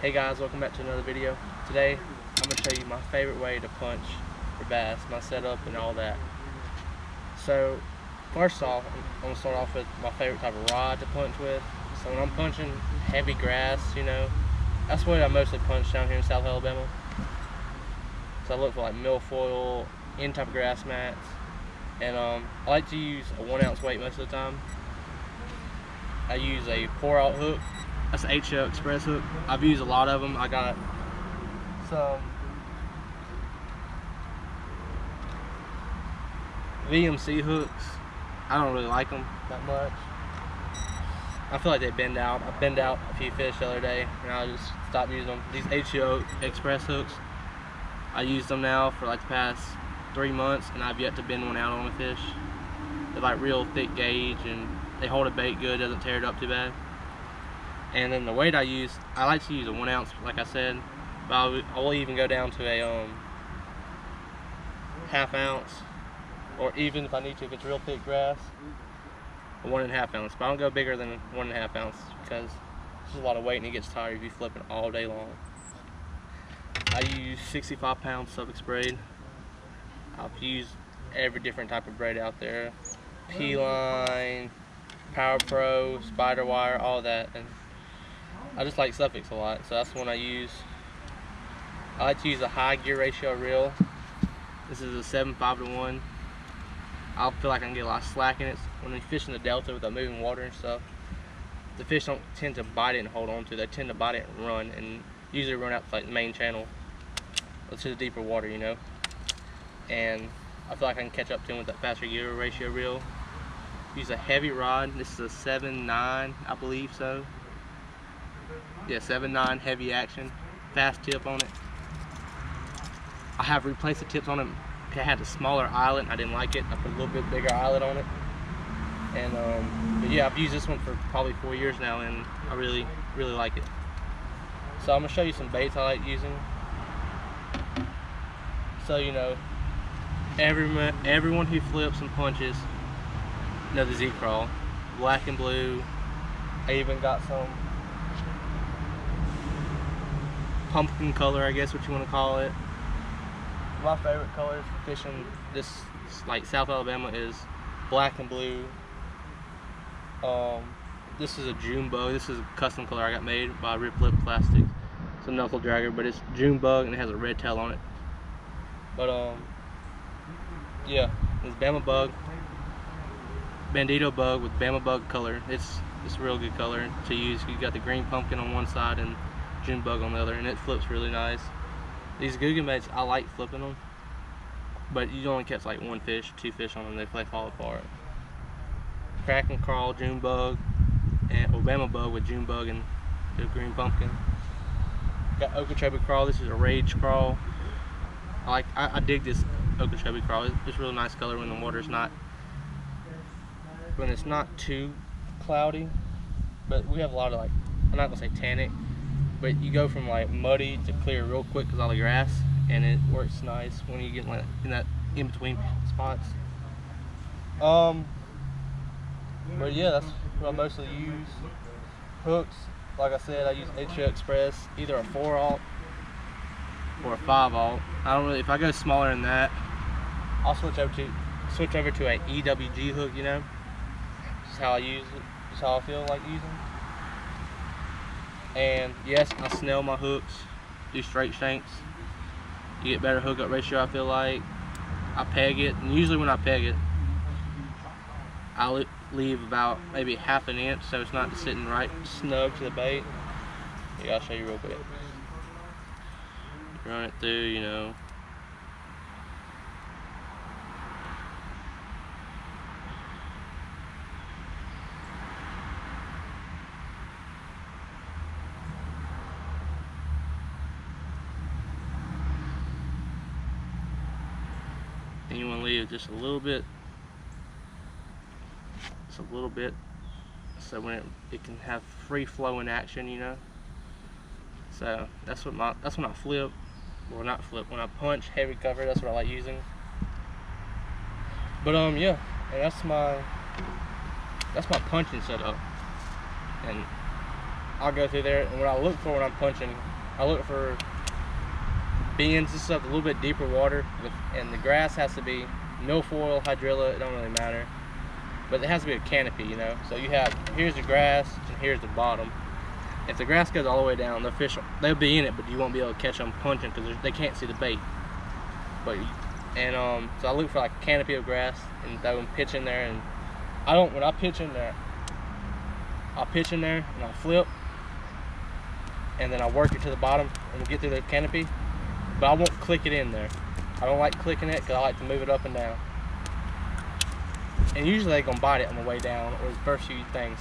Hey guys, welcome back to another video. Today I'm going to show you my favorite way to punch for bass, my setup and all that. So first off, I'm going to start off with my favorite type of rod to punch with. So when I'm punching heavy grass, that's what I mostly punch down here in South Alabama. So I look for like milfoil, any type of grass mats, and I like to use a 1 ounce weight most of the time. I use a 4/0 hook. That's an HO Express hook. I've used a lot of them. I got some VMC hooks. I don't really like them that much. I feel like they bend out. I bend out a few fish the other day and I just stopped using them. These HO Express hooks, I used them now for like the past 3 months and I've yet to bend one out on a fish. They're like real thick gauge and they hold a bait good, doesn't tear it up too bad. And then the weight I use, I like to use a 1 ounce, like I said, but I will even go down to a 1/2 ounce, or even if I need to, if it's real thick grass, a 1.5 ounce. But I don't go bigger than 1.5 ounce because it's a lot of weight and it gets tired if you flip it all day long. I use 65-pound Suffix braid. I've used every different type of braid out there, P-line, Power Pro, spider wire, all that, and I just like Suffix a lot, so that's the one I use. I like to use a high gear ratio reel. This is a 7.5 to 1. I feel like I can get a lot of slack in it. When you fish in the delta with the moving water and stuff, the fish don't tend to bite it and hold on to it. They tend to bite it and run, and usually run out to like the main channel, to the deeper water, And I feel like I can catch up to them with that faster gear ratio reel. Use a heavy rod. This is a 7.9, I believe so. Yeah, 7.9 heavy action, fast tip on it. I have replaced the tips on it. It had a smaller eyelet, I didn't like it. I put a little bit bigger eyelet on it. And but yeah, I've used this one for probably 4 years now, and I really like it. So I'm gonna show you some baits I like using. So everyone who flips and punches knows the Z-Crawl, black and blue. I even got some pumpkin color, I guess what you want to call it. My favorite colors for fishing this like South Alabama is black and blue. This is a June bug. This is a custom color I got made by Rippedlipplastics. It's a knuckle dragger, but it's June bug and it has a red tail on it. But yeah, this Bama bug, bandito bug with Bama bug color. It's a real good color to use. You got the green pumpkin on one side and June bug on the other, and it flips really nice. These Googan baits, I like flipping them, but you only catch like 1 fish, 2 fish on them, they fall apart. Crack and crawl June bug and Bama bug with June bug and the green pumpkin. Got Okeechobee crawl. This is a rage crawl. I dig this Okeechobee crawl. It's a really nice color when the water's when it's not too cloudy. But we have a lot of I'm not gonna say tannic, but you go from like muddy to clear real quick because all the grass, and it works nice when you get like in that in between spots. But yeah, that's what I mostly use. Hooks, like I said, I use HO Express, either a 4/0 or a 5/0. I don't really. If I go smaller than that, I'll switch over to a EWG hook. Just how I use it. Just how I feel like using. And yes, I snell my hooks, do straight shanks. You get better hookup ratio, I feel like. I peg it, and usually when I peg it, I leave about maybe 1/2 inch so it's not just sitting right snug to the bait. Yeah, I'll show you real quick. Run it through, and you want to leave just a little bit, so when it can have free flowing action, So that's when I flip, or not flip, when I punch heavy cover. That's what I like using. But yeah, and that's my punching setup. And I'll go through there, and what I look for when I'm punching I look for beans and stuff, a little bit deeper water, and the grass has to be milfoil, hydrilla, it don't really matter. But it has to be a canopy, you know. So you have, here's the grass and here's the bottom. If the grass goes all the way down, the fish, they'll be in it, but you won't be able to catch them punching because they can't see the bait. But so I look for like a canopy of grass and throw them pitch in there. And when I pitch in there, I'll pitch in there and I'll flip, and then I'll work it to the bottom and get through the canopy. But I won't click it in there. I don't like clicking it because I like to move it up and down. And usually they're gonna bite it on the way down or the first few things,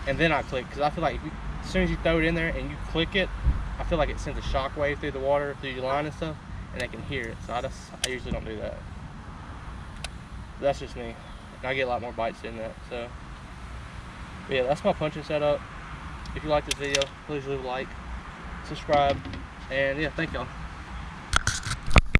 and then I click, because I feel like as soon as you throw it in there and you click it, I feel like it sends a shock wave through the water, through your line and stuff, and they can hear it. So I usually don't do that. But that's just me. And I get a lot more bites in that. So but yeah, that's my punching setup. If you like this video, please leave a like, subscribe, and yeah, thank y'all.